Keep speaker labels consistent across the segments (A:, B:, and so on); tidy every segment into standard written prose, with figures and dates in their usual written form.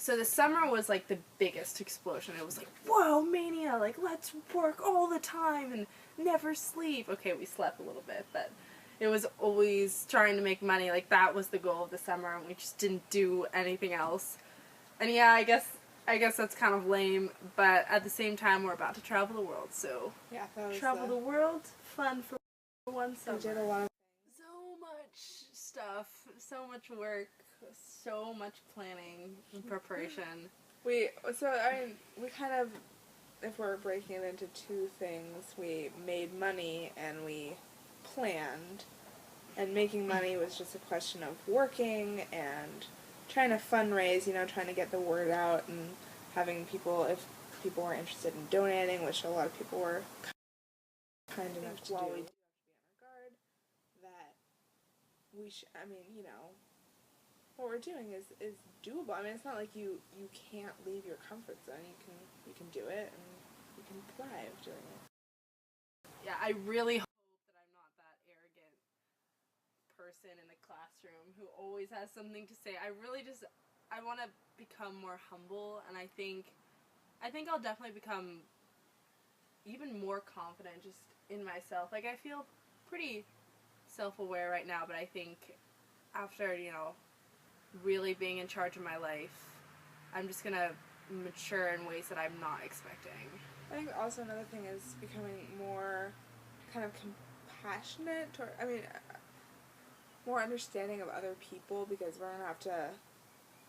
A: So the summer was like the biggest explosion. It was like, whoa, mania, like let's work all the time and never sleep. Okay, we slept a little bit, but it was always trying to make money. Like that was the goal of the summer, and we just didn't do anything else. And yeah, I guess that's kind of lame, but at the same time we're about to travel the world, so
B: yeah, that was
A: travel the world, fun for one summer.
B: We did a lot of
A: so much stuff, so much work, so much planning and preparation.
B: We kind of, if we're breaking it into two things, we made money and we planned. And making money was just a question of working and trying to fundraise, trying to get the word out and having people, if people were interested in donating, which a lot of people were kind enough to do. We do have to be on our guard that what we're doing is doable. I mean, it's not like you can't leave your comfort zone. You can do it and you can thrive doing it.
A: Yeah, I really hope that I'm not that arrogant person in the classroom who always has something to say. I want to become more humble, and I think I'll definitely become even more confident just in myself. Like, I feel pretty self-aware right now, but I think after, really being in charge of my life, I'm just gonna mature in ways that I'm not expecting.
B: I think also another thing is becoming more kind of compassionate, more understanding of other people, because we're going to have to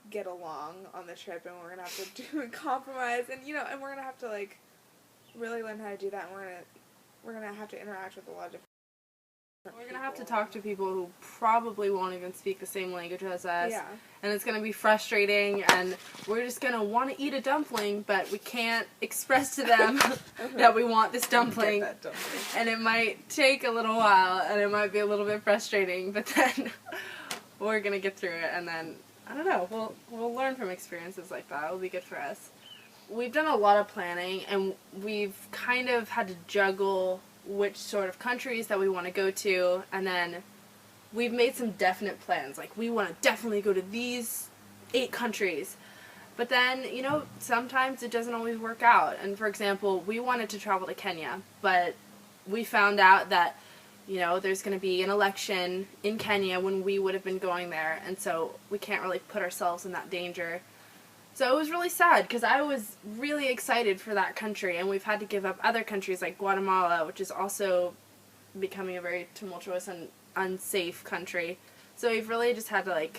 B: get along on the trip, and we're going to have to do a compromise, and and we're going to have to like really learn how to do that, and we're going to have to interact with a lot of different
A: We're going to have to talk to people who probably won't even speak the same language as us.
B: Yeah.
A: And it's going to be frustrating, and we're just going to want to eat a dumpling, but we can't express to them that we want this dumpling.
B: Get that dumpling.
A: And it might take a little while, and it might be a little bit frustrating, but then we're going to get through it, and then, I don't know, we'll learn from experiences like that. It'll be good for us. We've done a lot of planning, and we've kind of had to juggle which sort of countries that we want to go to, and then we've made some definite plans. Like, we want to definitely go to these 8 countries. But then, sometimes it doesn't always work out. And for example, we wanted to travel to Kenya, but we found out that, there's going to be an election in Kenya when we would have been going there, and so we can't really put ourselves in that danger. So it was really sad, because I was really excited for that country, and we've had to give up other countries like Guatemala, which is also becoming a very tumultuous and unsafe country. So we've really just had to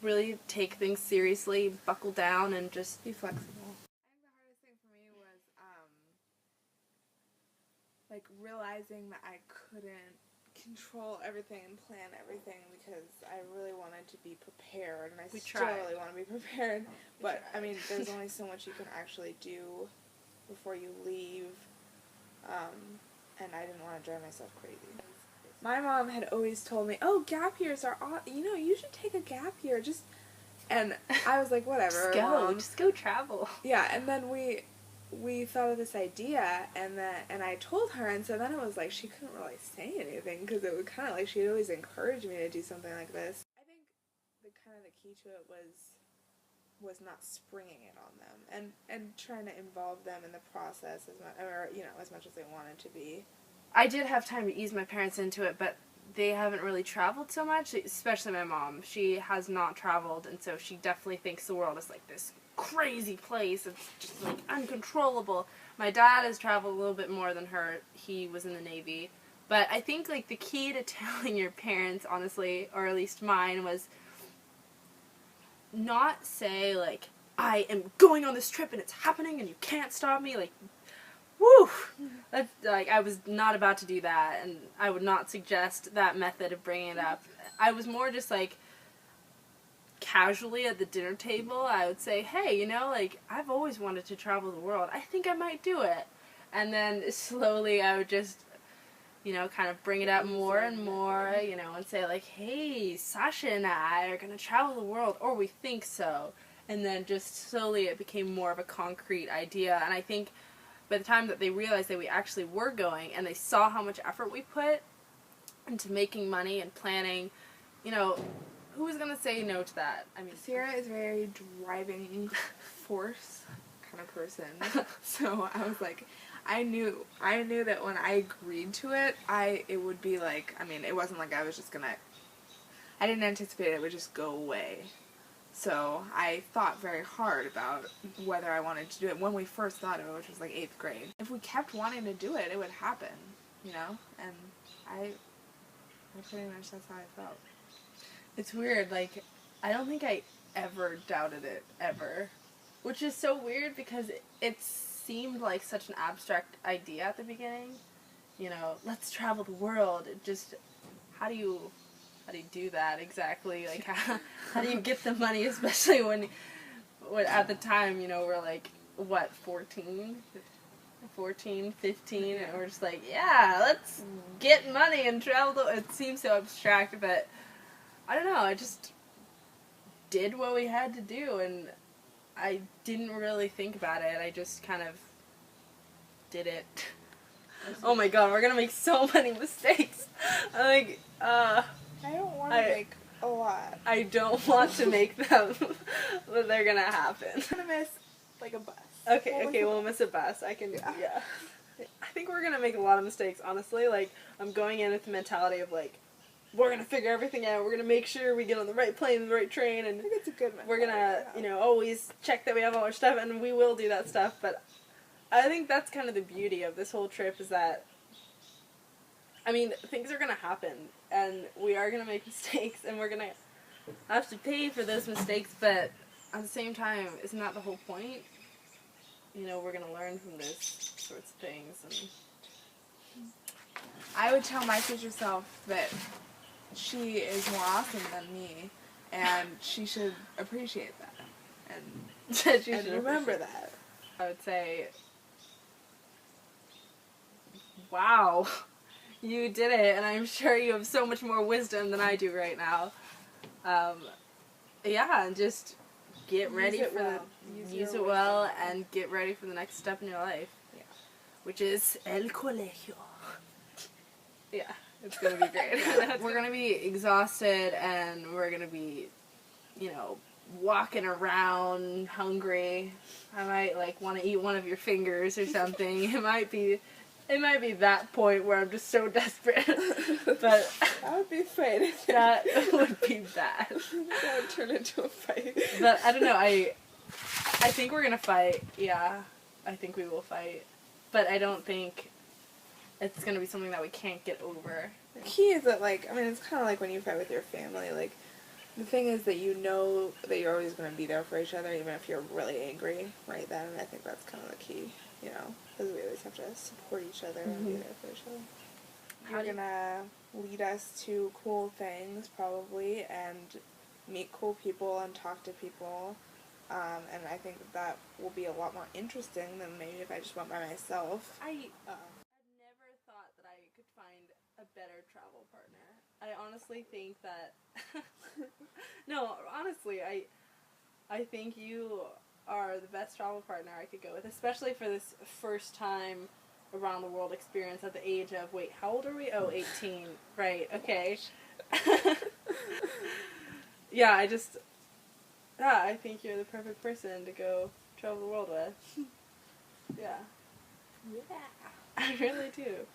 A: really take things seriously, buckle down, and just be flexible.
B: I think the hardest thing for me was realizing that I couldn't control everything and plan everything, because I really wanted to be prepared, and I still really want to be prepared, but I mean, there's only so much you can actually do before you leave, and I didn't want to drive myself crazy. My mom had always told me, oh, gap years are you should take a gap year, and I was like, whatever,
A: just go travel.
B: Yeah, and then we thought of this idea, and I told her, and so then it was like she couldn't really say anything, because it was kind of like she'd always encouraged me to do something like this. I think the key to it was not springing it on them, and trying to involve them in the process as much as they wanted to be.
A: I did have time to ease my parents into it, but they haven't really traveled so much, especially my mom. She has not traveled, and so she definitely thinks the world is like this crazy place. It's just like uncontrollable. My dad has traveled a little bit more than her. He was in the Navy. But I think like the key to telling your parents, honestly, or at least mine, was not say like, I am going on this trip and it's happening and you can't stop me. Like, woo! That's, like, I was not about to do that, and I would not suggest that method of bringing it up. I was more just like, casually at the dinner table, I would say, hey, I've always wanted to travel the world. I think I might do it. And then slowly I would just, kind of bring it up more and more, and say like, hey, Sasha and I are going to travel the world, or we think so. And then just slowly it became more of a concrete idea. And I think by the time that they realized that we actually were going, and they saw how much effort we put into making money and planning, who was gonna say no to that? I mean,
B: Sierra is a very driving force kind of person. So I was like, I knew that when I agreed to it, it would be like, I mean, it wasn't like I was just gonna, I didn't anticipate it would just go away. So I thought very hard about whether I wanted to do it when we first thought of it, which was like 8th grade. If we kept wanting to do it, it would happen, you know? And I pretty much, that's how I felt.
A: It's weird, like, I don't think I ever doubted it, ever. Which is so weird because it seemed like such an abstract idea at the beginning. You know, let's travel the world. It just, how do you do that exactly? Like, how do you get the money, especially when at the time, you know, we're like, what, 14, 15, and we're just like, yeah, let's get money and travel. It seems so abstract, but I don't know, I just did what we had to do, and I didn't really think about it. I just kind of did it. Oh my god, we're gonna make so many mistakes. Like,
B: I don't want to make a lot.
A: I don't want to make them, but they're gonna happen.
B: I'm gonna miss, like, a bus.
A: Okay, we'll miss a bus. I can, yeah. I think we're gonna make a lot of mistakes, honestly. Like, I'm going in with the mentality of, like, we're gonna figure everything out. We're gonna make sure we get on the right plane, the right train, and
B: I think it's a good mentality.
A: We're gonna, you know, always check that we have all our stuff, and we will do that stuff, but I think that's kind of the beauty of this whole trip is that, I mean, things are gonna happen, and we are gonna make mistakes, and we're gonna have to pay for those mistakes, but at the same time, isn't that the whole point? You know, we're gonna learn from those sorts of things, and
B: I would tell my future self that she is more awesome than me, and she should appreciate that, and remember that.
A: I would say, wow, you did it, and I'm sure you have so much more wisdom than I do right now. Yeah, and just get ready use it well, and get ready for the next step in your life.
B: Yeah.
A: Which is el colegio. Yeah, it's gonna be great. We're gonna be exhausted, and we're gonna be, you know, walking around hungry. I might, like, want to eat one of your fingers or something. It might be that point where I'm just so desperate. But
B: that would be fine.
A: That would be bad.
B: That would turn into a fight.
A: But I don't know. I think we're gonna fight. Yeah, I think we will fight. But I don't think it's gonna be something that we can't get over.
B: The key is that, like, I mean, it's kind of like when you fight with your family. Like, the thing is that you know that you're always going to be there for each other, even if you're really angry right then. And I think that's kind of the key, you know, because we always have to support each other and be there for each other. You're going to lead us to cool things, probably, and meet cool people and talk to people. And I think that will be a lot more interesting than maybe if I just went by myself.
A: I've never thought that I could find a better travel partner. I honestly think that... No, honestly, I think you are the best travel partner I could go with, especially for this first time around the world experience at the age of, wait, how old are we? Oh, 18. Right, okay. Yeah, I think you're the perfect person to go travel the world with. Yeah.
B: Yeah.
A: I really do.